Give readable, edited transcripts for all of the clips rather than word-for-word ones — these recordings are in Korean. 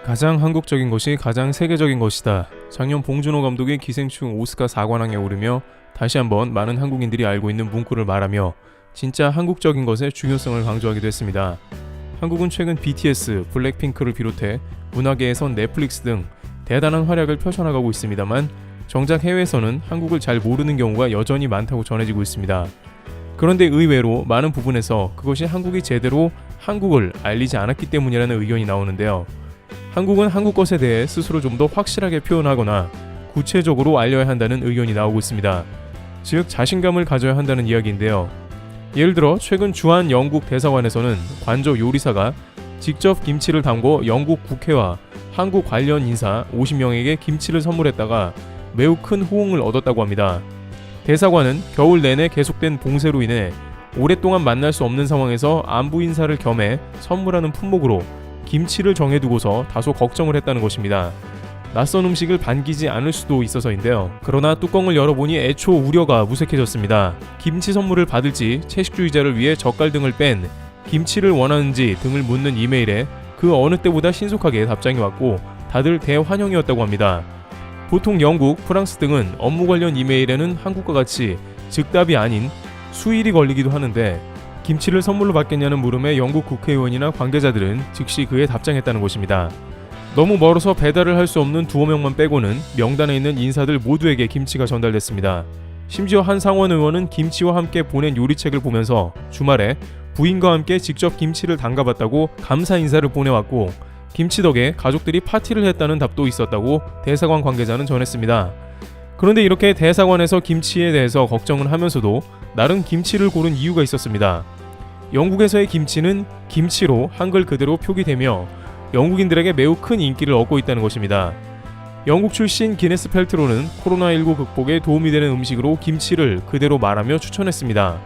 가장 한국적인 것이 가장 세계적인 것이다. 작년 봉준호 감독이 기생충 오스카 4관왕에 오르며 다시 한번 많은 한국인들이 알고 있는 문구를 말하며 진짜 한국적인 것의 중요성을 강조하기도 했습니다. 한국은 최근 BTS, 블랙핑크를 비롯해 문화계에선 넷플릭스 등 대단한 활약을 펼쳐나가고 있습니다만 정작 해외에서는 한국을 잘 모르는 경우가 여전히 많다고 전해지고 있습니다. 그런데 의외로 많은 부분에서 그것이 한국이 제대로 한국을 알리지 않았기 때문이라는 의견이 나오는데요. 한국은 한국 것에 대해 스스로 좀 더 확실하게 표현하거나 구체적으로 알려야 한다는 의견이 나오고 있습니다. 즉 자신감을 가져야 한다는 이야기인데요. 예를 들어 최근 주한 영국 대사관에서는 관저 요리사가 직접 김치를 담궈 영국 국회와 한국 관련 인사 50명에게 김치를 선물했다가 매우 큰 호응을 얻었다고 합니다. 대사관은 겨울 내내 계속된 봉쇄로 인해 오랫동안 만날 수 없는 상황에서 안부 인사를 겸해 선물하는 품목으로 김치를 정해두고서 다소 걱정을 했다는 것입니다. 낯선 음식을 반기지 않을 수도 있어서인데요. 그러나 뚜껑을 열어보니 애초 우려가 무색해졌습니다. 김치 선물을 받을지 채식주의자를 위해 젓갈 등을 뺀 김치를 원하는지 등을 묻는 이메일에 그 어느 때보다 신속하게 답장이 왔고 다들 대환영이었다고 합니다. 보통 영국, 프랑스 등은 업무 관련 이메일에는 한국과 같이 즉답이 아닌 수일이 걸리기도 하는데 김치를 선물로 받겠냐는 물음에 영국 국회의원이나 관계자들은 즉시 그에 답장했다는 것입니다. 너무 멀어서 배달을 할 수 없는 두어 명만 빼고는 명단에 있는 인사들 모두에게 김치가 전달됐습니다. 심지어 한 상원 의원은 김치와 함께 보낸 요리책을 보면서 주말에 부인과 함께 직접 김치를 담가봤다고 감사 인사를 보내왔고 김치 덕에 가족들이 파티를 했다는 답도 있었다고 대사관 관계자는 전했습니다. 그런데 이렇게 대사관에서 김치에 대해서 걱정을 하면서도 나름 김치를 고른 이유가 있었습니다. 영국에서의 김치는 김치로 한글 그대로 표기되며 영국인들에게 매우 큰 인기를 얻고 있다는 것입니다. 영국 출신 기네스 펠트로는 코로나19 극복에 도움이 되는 음식으로 김치를 그대로 말하며 추천했습니다.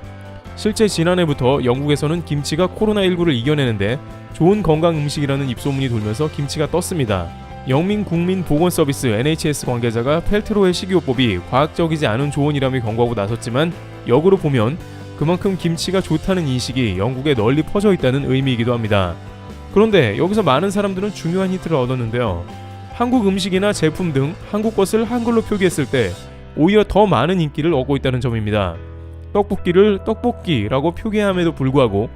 실제 지난해부터 영국에서는 김치가 코로나19를 이겨내는데 좋은 건강 음식이라는 입소문이 돌면서 김치가 떴습니다. 영민국민보건서비스 NHS 관계자가 펠트로의 식이요법이 과학적이지 않은 조언이라며 경고하고 나섰지만 역으로 보면 그만큼 김치가 좋다는 인식이 영국에 널리 퍼져 있다는 의미이기도 합니다. 그런데 여기서 많은 사람들은 중요한 힌트를 얻었는데요. 한국 음식이나 제품 등 한국 것을 한글로 표기했을 때 오히려 더 많은 인기를 얻고 있다는 점입니다. 떡볶이를 떡볶이라고 표기함에도 불구하고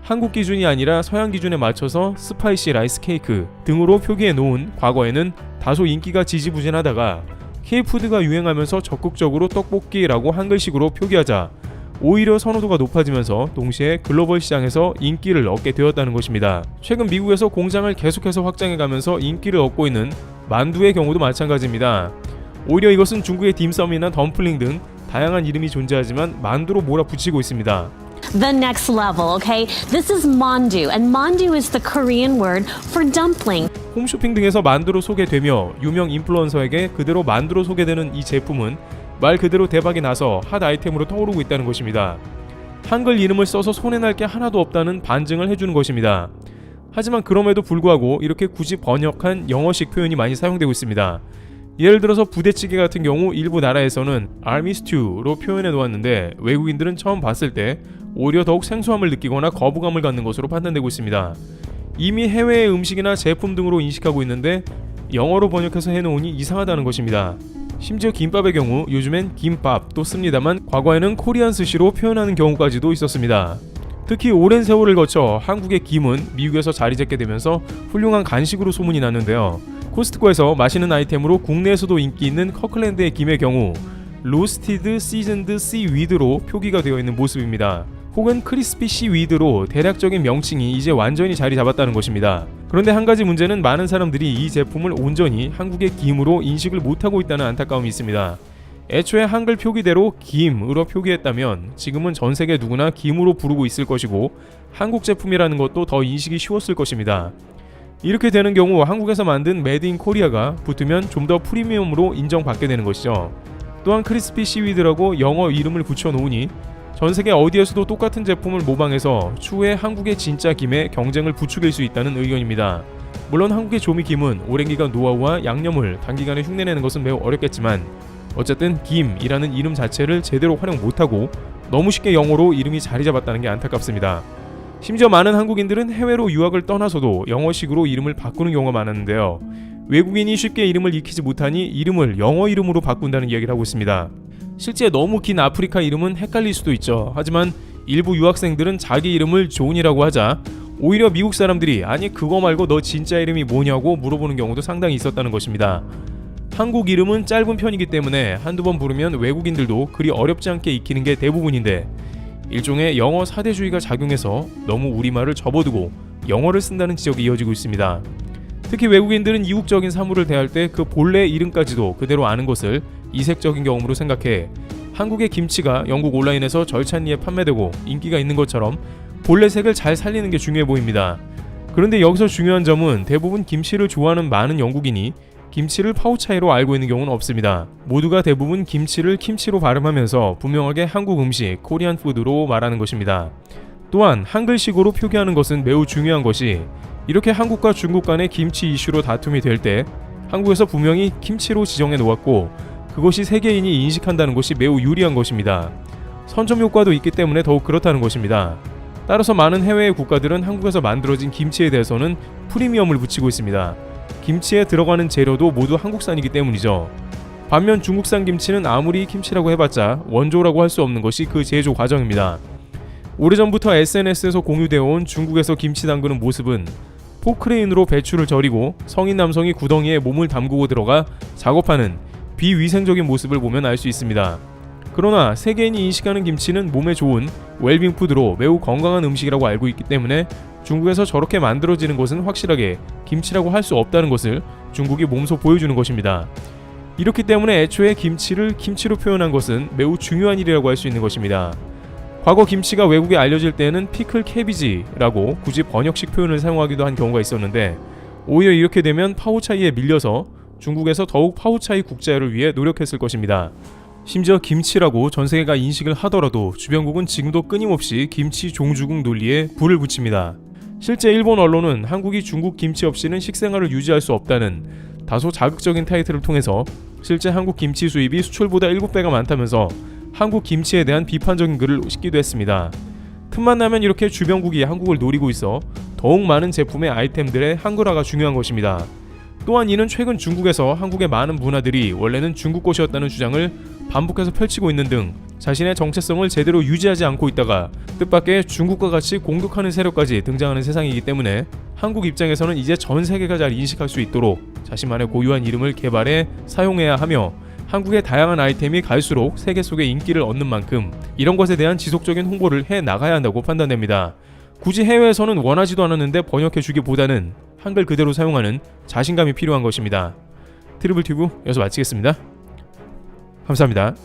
한국 기준이 아니라 서양 기준에 맞춰서 스파이시 라이스 케이크 등으로 표기해 놓은 과거에는 다소 인기가 지지부진하다가 K푸드가 유행하면서 적극적으로 떡볶이라고 한글식으로 표기하자 오히려 선호도가 높아지면서 동시에 글로벌 시장에서 인기를 얻게 되었다는 것입니다. 최근 미국에서 공장을 계속해서 확장해가면서 인기를 얻고 있는 만두의 경우도 마찬가지입니다. 오히려 이것은 중국의 딤섬이나 덤플링 등 다양한 이름이 존재하지만 만두로 몰아붙이고 있습니다. The next level, okay? This is mandu, and mandu is the Korean word for dumpling. 홈쇼핑 등에서 만두로 소개되며 유명 인플루언서에게 그대로 만두로 소개되는 이 제품은 말 그대로 대박이 나서 핫 아이템으로 떠오르고 있다는 것입니다. 한글 이름을 써서 손해날 게 하나도 없다는 반증을 해주는 것입니다. 하지만 그럼에도 불구하고 이렇게 굳이 번역한 영어식 표현이 많이 사용되고 있습니다. 예를 들어서 부대찌개 같은 경우 일부 나라에서는 army stew로 표현해 놓았는데 외국인들은 처음 봤을 때 오히려 더욱 생소함을 느끼거나 거부감을 갖는 것으로 판단되고 있습니다. 이미 해외의 음식이나 제품 등으로 인식하고 있는데 영어로 번역해서 해놓으니 이상하다는 것입니다. 심지어 김밥의 경우 요즘엔 김밥도 씁니다만 과거에는 코리안 스시로 표현하는 경우까지도 있었습니다. 특히 오랜 세월을 거쳐 한국의 김은 미국에서 자리 잡게 되면서 훌륭한 간식으로 소문이 났는데요. 코스트코에서 맛있는 아이템으로 국내에서도 인기 있는 커클랜드의 김의 경우 로스티드 시즌드 씨위드로 표기가 되어 있는 모습입니다. 혹은 크리스피 씨위드로 대략적인 명칭이 이제 완전히 자리 잡았다는 것입니다. 그런데 한 가지 문제는 많은 사람들이 이 제품을 온전히 한국의 김으로 인식을 못하고 있다는 안타까움이 있습니다. 애초에 한글 표기대로 김으로 표기했다면 지금은 전 세계 누구나 김으로 부르고 있을 것이고 한국 제품이라는 것도 더 인식이 쉬웠을 것입니다. 이렇게 되는 경우 한국에서 만든 메드 인 코리아가 붙으면 좀 더 프리미엄으로 인정받게 되는 것이죠. 또한 크리스피 씨위드라고 영어 이름을 붙여놓으니 전 세계 어디에서도 똑같은 제품을 모방해서 추후에 한국의 진짜 김에 경쟁을 부추길 수 있다는 의견입니다. 물론 한국의 조미김은 오랜 기간 노하우와 양념을 단기간에 흉내내는 것은 매우 어렵겠지만 어쨌든 김이라는 이름 자체를 제대로 활용 못하고 너무 쉽게 영어로 이름이 자리 잡았다는 게 안타깝습니다. 심지어 많은 한국인들은 해외로 유학을 떠나서도 영어식으로 이름을 바꾸는 경우가 많았는데요. 외국인이 쉽게 이름을 익히지 못하니 이름을 영어 이름으로 바꾼다는 이야기를 하고 있습니다. 실제 너무 긴 아프리카 이름은 헷갈릴 수도 있죠. 하지만 일부 유학생들은 자기 이름을 존이라고 하자 오히려 미국 사람들이 아니 그거 말고 너 진짜 이름이 뭐냐고 물어보는 경우도 상당히 있었다는 것입니다. 한국 이름은 짧은 편이기 때문에 한두 번 부르면 외국인들도 그리 어렵지 않게 익히는 게 대부분인데 일종의 영어 사대주의가 작용해서 너무 우리말을 접어두고 영어를 쓴다는 지적이 이어지고 있습니다. 특히 외국인들은 이국적인 사물을 대할 때 그 본래 이름까지도 그대로 아는 것을 이색적인 경험으로 생각해 한국의 김치가 영국 온라인에서 절찬리에 판매되고 인기가 있는 것처럼 본래 색을 잘 살리는 게 중요해 보입니다. 그런데 여기서 중요한 점은 대부분 김치를 좋아하는 많은 영국인이 김치를 파오차이로 알고 있는 경우는 없습니다. 모두가 대부분 김치를 kim치로 발음하면서 분명하게 한국 음식, 코리안 푸드로 말하는 것입니다. 또한 한글식으로 표기하는 것은 매우 중요한 것이 이렇게 한국과 중국 간의 김치 이슈로 다툼이 될 때 한국에서 분명히 김치로 지정해 놓았고 그것이 세계인이 인식한다는 것이 매우 유리한 것입니다. 선점 효과도 있기 때문에 더욱 그렇다는 것입니다. 따라서 많은 해외의 국가들은 한국에서 만들어진 김치에 대해서는 프리미엄을 붙이고 있습니다. 김치에 들어가는 재료도 모두 한국산이기 때문이죠. 반면 중국산 김치는 아무리 김치라고 해봤자 원조라고 할 수 없는 것이 그 제조 과정입니다. 오래전부터 SNS에서 공유되어 온 중국에서 김치 담그는 모습은 포크레인으로 배추를 절이고 성인 남성이 구덩이에 몸을 담그고 들어가 작업하는 비위생적인 모습을 보면 알 수 있습니다. 그러나 세계인이 인식하는 김치는 몸에 좋은 웰빙 푸드로 매우 건강한 음식이라고 알고 있기 때문에 중국에서 저렇게 만들어지는 것은 확실하게 김치라고 할 수 없다는 것을 중국이 몸소 보여주는 것입니다. 이렇기 때문에 애초에 김치를 김치로 표현한 것은 매우 중요한 일이라고 할 수 있는 것입니다. 과거 김치가 외국에 알려질 때는 피클 캐비지라고 굳이 번역식 표현을 사용하기도 한 경우가 있었는데 오히려 이렇게 되면 파오차이에 밀려서 중국에서 더욱 파오차이 국제화를 위해 노력했을 것입니다. 심지어 김치라고 전 세계가 인식을 하더라도 주변국은 지금도 끊임없이 김치 종주국 논리에 불을 붙입니다. 실제 일본 언론은 한국이 중국 김치 없이는 식생활을 유지할 수 없다는 다소 자극적인 타이틀을 통해서 실제 한국 김치 수입이 수출보다 7배가 많다면서 한국 김치에 대한 비판적인 글을 싣기도 했습니다. 틈만 나면 이렇게 주변국이 한국을 노리고 있어 더욱 많은 제품의 아이템들의 한글화가 중요한 것입니다. 또한 이는 최근 중국에서 한국의 많은 문화들이 원래는 중국 것이었다는 주장을 반복해서 펼치고 있는 등 자신의 정체성을 제대로 유지하지 않고 있다가 뜻밖의 중국과 같이 공격하는 세력까지 등장하는 세상이기 때문에 한국 입장에서는 이제 전 세계가 잘 인식할 수 있도록 자신만의 고유한 이름을 개발해 사용해야 하며 한국의 다양한 아이템이 갈수록 세계 속에 인기를 얻는 만큼 이런 것에 대한 지속적인 홍보를 해 나가야 한다고 판단됩니다. 굳이 해외에서는 원하지도 않았는데 번역해주기보다는 한글 그대로 사용하는 자신감이 필요한 것입니다. 트리블 튜브 여기서 마치겠습니다. 감사합니다.